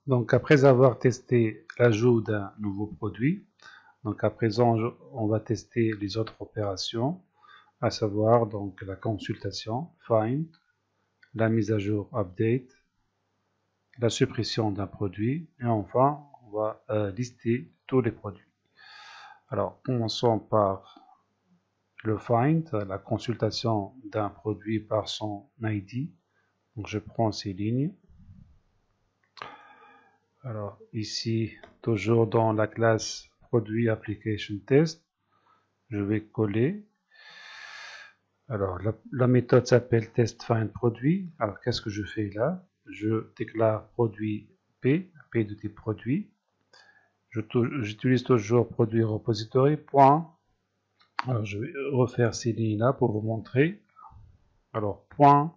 Donc après avoir testé l'ajout d'un nouveau produit, donc à présent on va tester les autres opérations, à savoir donc la consultation, find, la mise à jour, update, la suppression d'un produit et enfin on va lister tous les produits. Alors commençons par le find, la consultation d'un produit par son ID. Donc je prends ces lignes. Alors ici, toujours dans la classe produit application test, je vais coller. Alors la méthode s'appelle test find produit. Alors qu'est-ce que je fais là? Je déclare produit P, P de type produit. J'utilise toujours produit repository. Point. Alors je vais refaire ces lignes là pour vous montrer. Alors point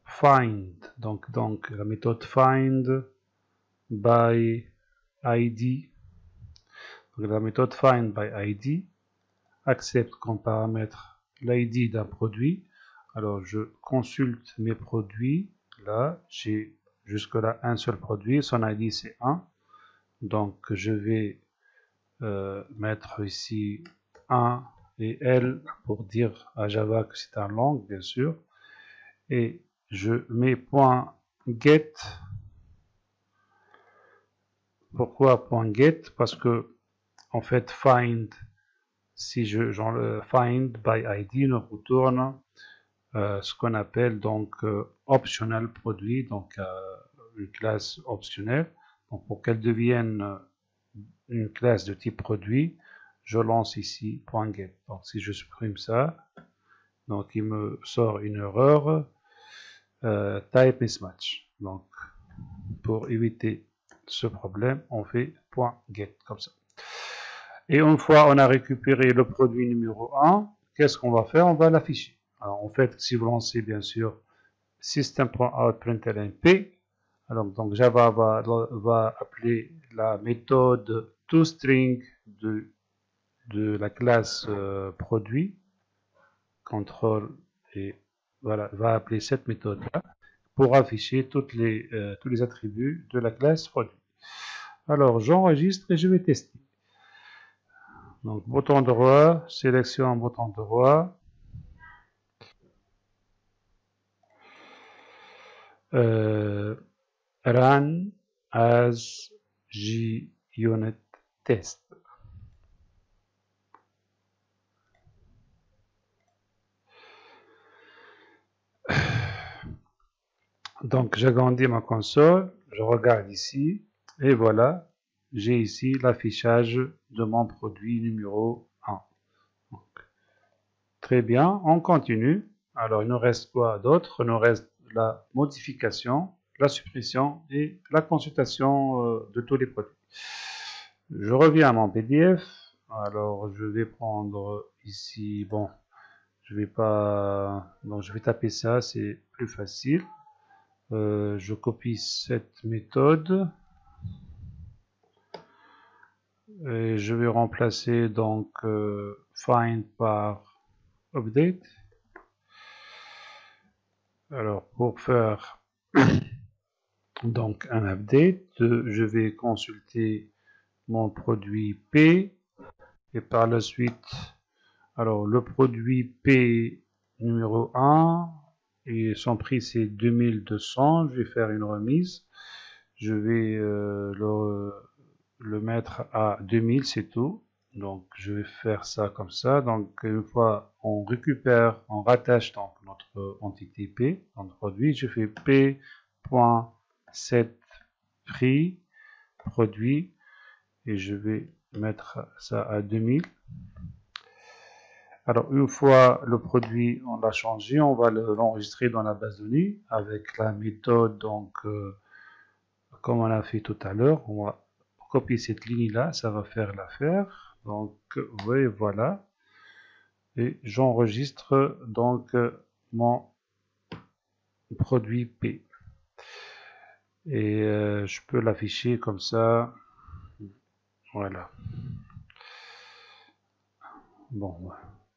find, donc la méthode find by ID. Donc la méthode find by ID accepte comme paramètre l'ID d'un produit. Alors je consulte mes produits. Là, j'ai jusque là un seul produit. Son ID c'est 1. Donc je vais mettre ici 1 et L pour dire à Java que c'est un long, bien sûr. Et je mets point get. Pourquoi point get? Parce que en fait find, si le find by ID nous retourne ce qu'on appelle donc optional produit, donc une classe optionnelle. Donc pour qu'elle devienne une classe de type produit, je lance ici .get. Donc si je supprime ça, donc il me sort une erreur type mismatch. Donc pour éviter ce problème, on fait .get comme ça. Et une fois on a récupéré le produit numéro 1, qu'est-ce qu'on va faire? On va l'afficher. Alors en fait, si vous lancez bien sûr system.out.println P, alors donc Java va appeler la méthode toString de la classe produit, contrôle, et voilà, va appeler cette méthode là pour afficher tous les attributs de la classe produit. Alors j'enregistre et je vais tester. Donc bouton droit, sélection bouton droit, run as JUnit test. Donc j'agrandis ma console, je regarde ici et voilà, j'ai ici l'affichage de mon produit numéro 1. Donc, très bien, on continue. Alors il nous reste quoi d'autre? Il nous reste la modification, la suppression et la consultation de tous les produits. Je reviens à mon PDF. Alors je vais prendre ici, bon, je vais pas, donc je vais taper ça, c'est plus facile. Je copie cette méthode et je vais remplacer donc find par update. Alors pour faire donc un update, je vais consulter mon produit P et par la suite, alors le produit P numéro 1 et son prix c'est 2200, je vais faire une remise, je vais le mettre à 2000, c'est tout. Donc je vais faire ça comme ça. Donc une fois on récupère, on rattache donc notre entité P, notre produit, je fais P.set prix produit et je vais mettre ça à 2000. Alors une fois le produit on l'a changé, on va l'enregistrer dans la base de données avec la méthode donc comme on a fait tout à l'heure. On va copier cette ligne là, ça va faire l'affaire. Donc oui, voilà, et j'enregistre donc mon produit P et je peux l'afficher comme ça, voilà. Bon,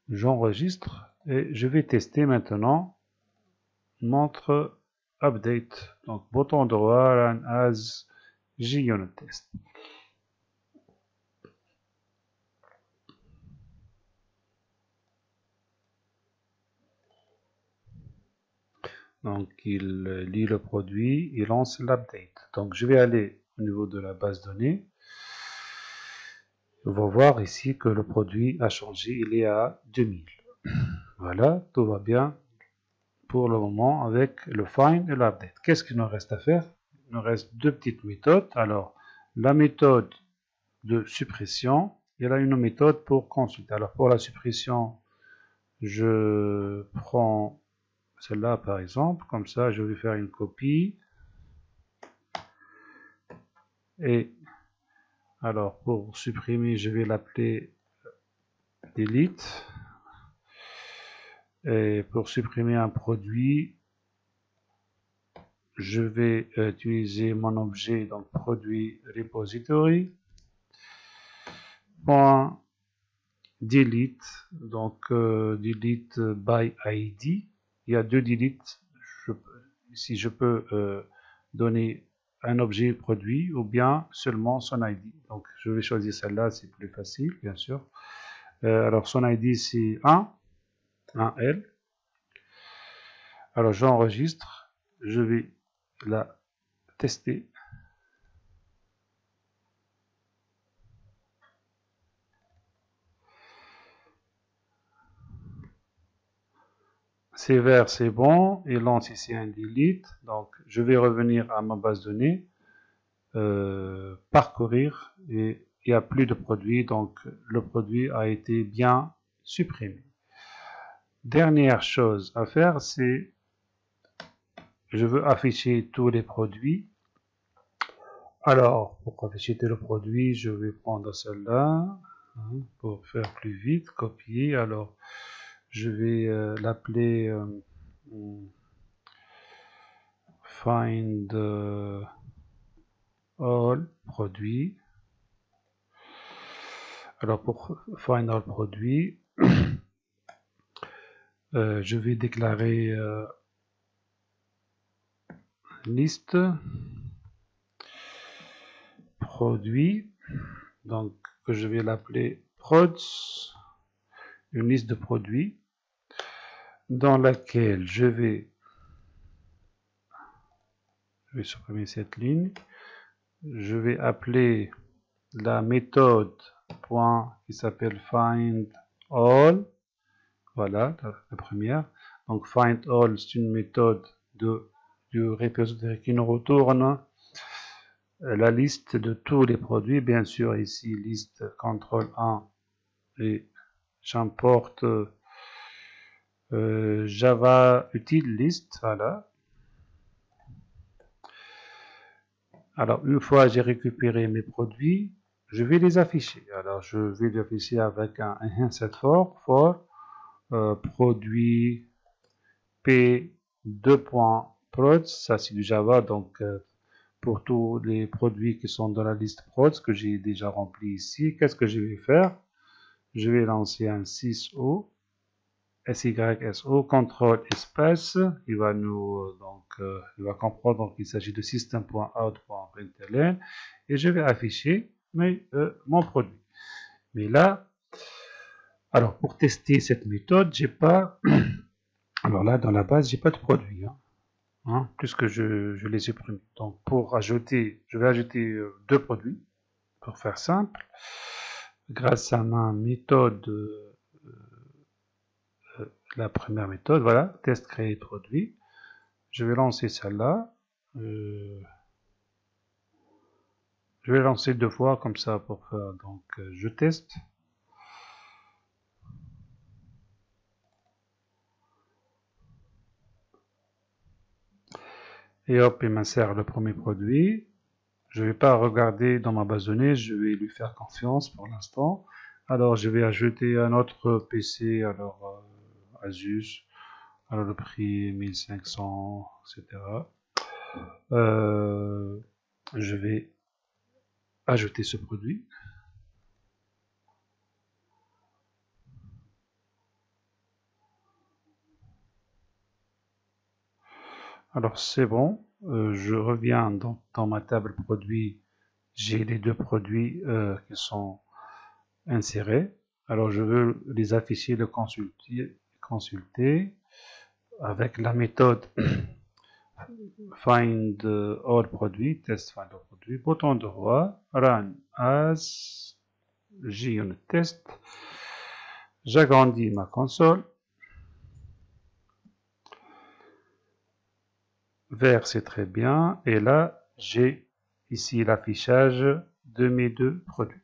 j'enregistre et je vais tester maintenant notre update. Donc bouton droit, run as JUnit test. Donc il lit le produit, il lance l'update. Donc je vais aller au niveau de la base de données. On va voir ici que le produit a changé, il est à 2000. Voilà, tout va bien pour le moment avec le find et l'update. Qu'est-ce qu'il nous reste à faire? Il nous reste deux petites méthodes. Alors, la méthode de suppression, il y a une méthode pour consulter. Alors, pour la suppression, je prends celle-là par exemple, comme ça, je vais faire une copie. Et alors, pour supprimer, je vais l'appeler delete. Et pour supprimer un produit, je vais utiliser mon objet, donc produit repository, point delete, donc delete by ID. Il y a deux delete. Ici, je peux donner un objet produit ou bien seulement son ID. Donc, je vais choisir celle-là, c'est plus facile, bien sûr. Alors, son ID, c'est 1L. Alors, j'enregistre. Je vais la tester. C'est vert, c'est bon. Il lance ici un delete. Donc, je vais revenir à ma base de données, parcourir, et il n'y a plus de produit. Donc, le produit a été bien supprimé. Dernière chose à faire, c'est je veux afficher tous les produits. Alors, pour afficher tous les produits, je vais prendre celle-là pour faire plus vite, copier. Alors, je vais l'appeler find all produits. Alors, pour find all produits, je vais déclarer liste produit, donc que je vais l'appeler prods, une liste de produits dans laquelle je vais supprimer cette ligne. Je vais appeler la méthode point qui s'appelle find all. Voilà la première. Donc find all, c'est une méthode du repository qui nous retourne la liste de tous les produits. Bien sûr, ici, liste contrôle 1 et j'importe Java util list. Voilà. Alors, une fois j'ai récupéré mes produits, je vais les afficher. Alors, je vais les afficher avec un enhanced for produit p2.prods. Ça, c'est du Java, donc pour tous les produits qui sont dans la liste prods que j'ai déjà rempli ici, qu'est-ce que je vais faire? Je vais lancer un syso, syso, contrôle espace. Il va nous il va comprendre qu'il s'agit de system.out.println et je vais afficher mon produit. Mais là, alors pour tester cette méthode, j'ai pas alors là dans la base j'ai pas de produit puisque je les ai supprimés. Donc pour ajouter, je vais ajouter deux produits pour faire simple grâce à ma méthode la première méthode, voilà, test créer produit. Je vais lancer celle-là. Je vais lancer deux fois comme ça pour faire, donc je teste. Et hop, il m'insère le premier produit. Je ne vais pas regarder dans ma base de données, je vais lui faire confiance pour l'instant. Alors je vais ajouter un autre PC, alors Asus, alors le prix 1500, etc. Je vais ajouter ce produit. Alors c'est bon, je reviens dans ma table produit j'ai les deux produits qui sont insérés. Alors je veux les afficher, le consulter avec la méthode find all produits, test find all produits, bouton droit, run as JUnit test. J'agrandis ma console. Vert, c'est très bien. Et là, j'ai ici l'affichage de mes deux produits.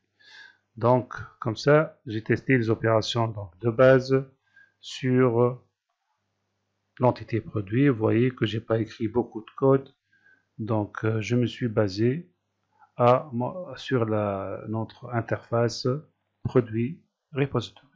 Donc, comme ça, j'ai testé les opérations donc, de base sur l'entité produit. Vous voyez que j'ai pas écrit beaucoup de code. Donc, je me suis basé sur notre interface produit repository.